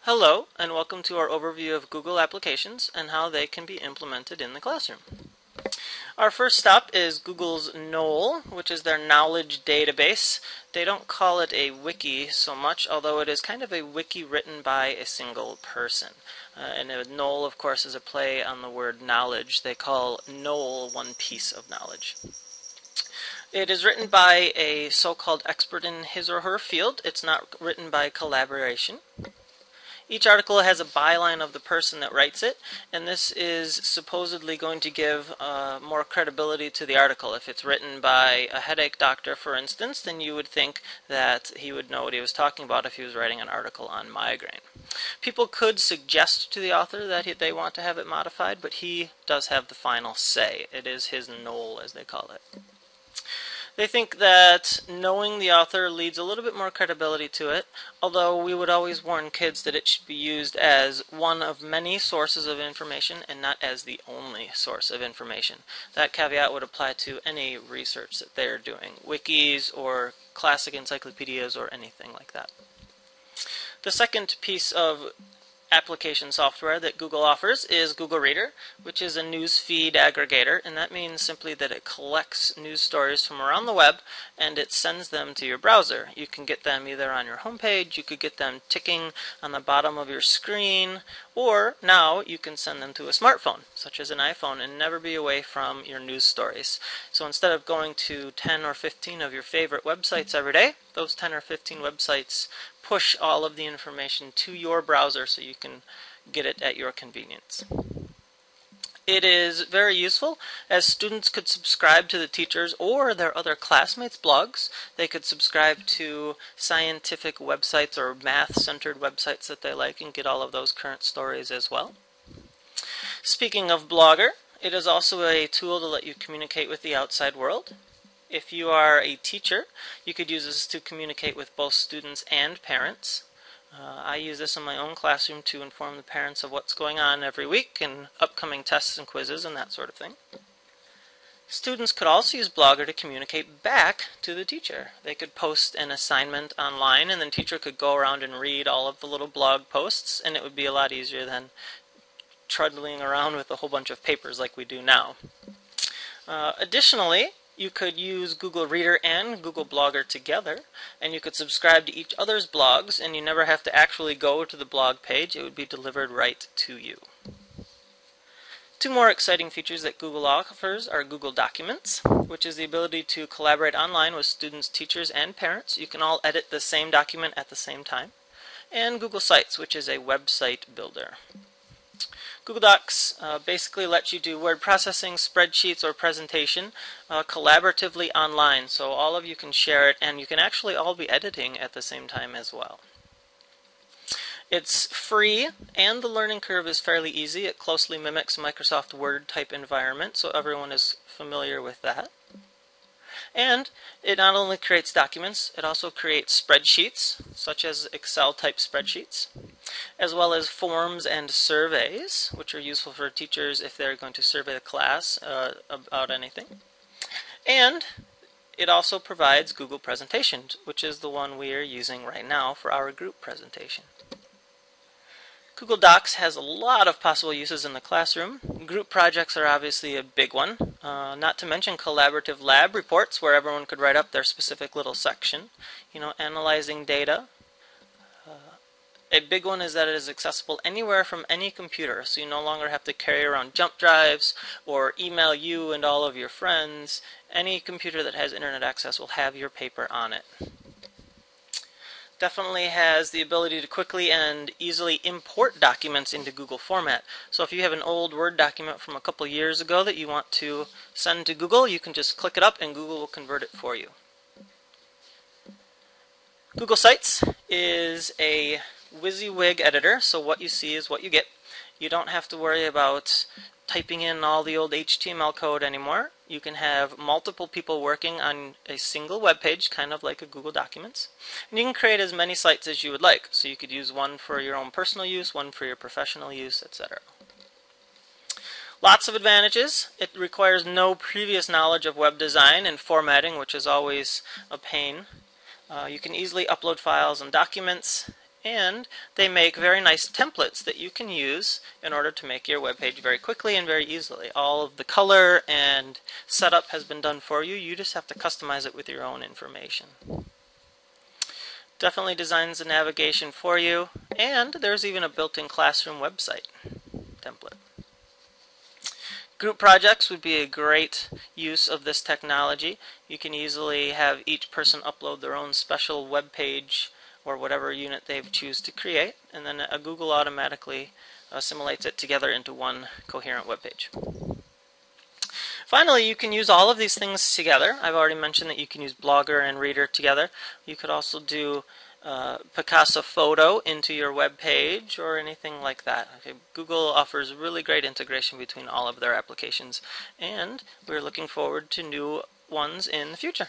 Hello, and welcome to our overview of Google applications and how they can be implemented in the classroom. Our first stop is Google's KNOWL, which is their knowledge database. They don't call it a wiki so much, although it is kind of a wiki written by a single person. And KNOWL, of course, is a play on the word knowledge. They call KNOWL one piece of knowledge. It is written by a so-called expert in his or her field. It's not written by collaboration. Each article has a byline of the person that writes it, and this is supposedly going to give more credibility to the article. If it's written by a headache doctor, for instance, then you would think that he would know what he was talking about if he was writing an article on migraine. People could suggest to the author that they want to have it modified, but he does have the final say. It is his KNOWL, as they call it. They think that knowing the author leads a little bit more credibility to it, although we would always warn kids that it should be used as one of many sources of information and not as the only source of information. That caveat would apply to any research that they're doing, wikis or classic encyclopedias or anything like that. The second piece of application software that Google offers is Google Reader, which is a news feed aggregator, and that means simply that it collects news stories from around the web and it sends them to your browser. You can get them either on your homepage, you could get them ticking on the bottom of your screen, or now you can send them to a smartphone, such as an iPhone, and never be away from your news stories. So instead of going to 10 or 15 of your favorite websites every day, those 10 or 15 websites push all of the information to your browser so you can get it at your convenience. It is very useful, as students could subscribe to the teachers or their other classmates' blogs. They could subscribe to scientific websites or math-centered websites that they like and get all of those current stories as well. Speaking of Blogger, it is also a tool to let you communicate with the outside world. If you are a teacher, you could use this to communicate with both students and parents. I use this in my own classroom to inform the parents of what's going on every week and upcoming tests and quizzes and that sort of thing. Students could also use Blogger to communicate back to the teacher. They could post an assignment online and the teacher could go around and read all of the little blog posts, and it would be a lot easier than trundling around with a whole bunch of papers like we do now. Additionally, you could use Google Reader and Google Blogger together, and you could subscribe to each other's blogs, and you never have to actually go to the blog page. It would be delivered right to you. Two more exciting features that Google offers are Google Documents, which is the ability to collaborate online with students, teachers, and parents. You can all edit the same document at the same time. And Google Sites, which is a website builder. Google Docs basically lets you do word processing, spreadsheets, or presentation collaboratively online, so all of you can share it, and you can actually all be editing at the same time as well. It's free, and the learning curve is fairly easy. It closely mimics Microsoft Word type environment, so everyone is familiar with that. And it not only creates documents, it also creates spreadsheets, such as Excel-type spreadsheets, as well as forms and surveys, which are useful for teachers if they're going to survey the class about anything. And it also provides Google Presentations, which is the one we are using right now for our group presentation. Google Docs has a lot of possible uses in the classroom. Group projects are obviously a big one, not to mention collaborative lab reports where everyone could write up their specific little section. Analyzing data. A big one is that it is accessible anywhere from any computer, so you no longer have to carry around jump drives or email you and all of your friends. Any computer that has internet access will have your paper on it. Definitely has the ability to quickly and easily import documents into Google format. So if you have an old Word document from a couple years ago that you want to send to Google, you can just click it up and Google will convert it for you. Google Sites is a WYSIWYG editor, so what you see is what you get. You don't have to worry about typing in all the old HTML code anymore. You can have multiple people working on a single web page, kind of like a Google Documents. And you can create as many sites as you would like. So you could use one for your own personal use, one for your professional use, etc. Lots of advantages. It requires no previous knowledge of web design and formatting, which is always a pain. You can easily upload files and documents. and they make very nice templates that you can use in order to make your web page very quickly and very easily. All of the color and setup has been done for you. You just have to customize it with your own information. Definitely designs the navigation for you, and there's even a built-in classroom website template. Group projects would be a great use of this technology. You can easily have each person upload their own special web page or whatever unit they choose to create, and then Google automatically assimilates it together into one coherent web page. Finally, you can use all of these things together. I've already mentioned that you can use Blogger and Reader together. You could also do Picasa Photo into your web page or anything like that. Okay, Google offers really great integration between all of their applications, and we're looking forward to new ones in the future.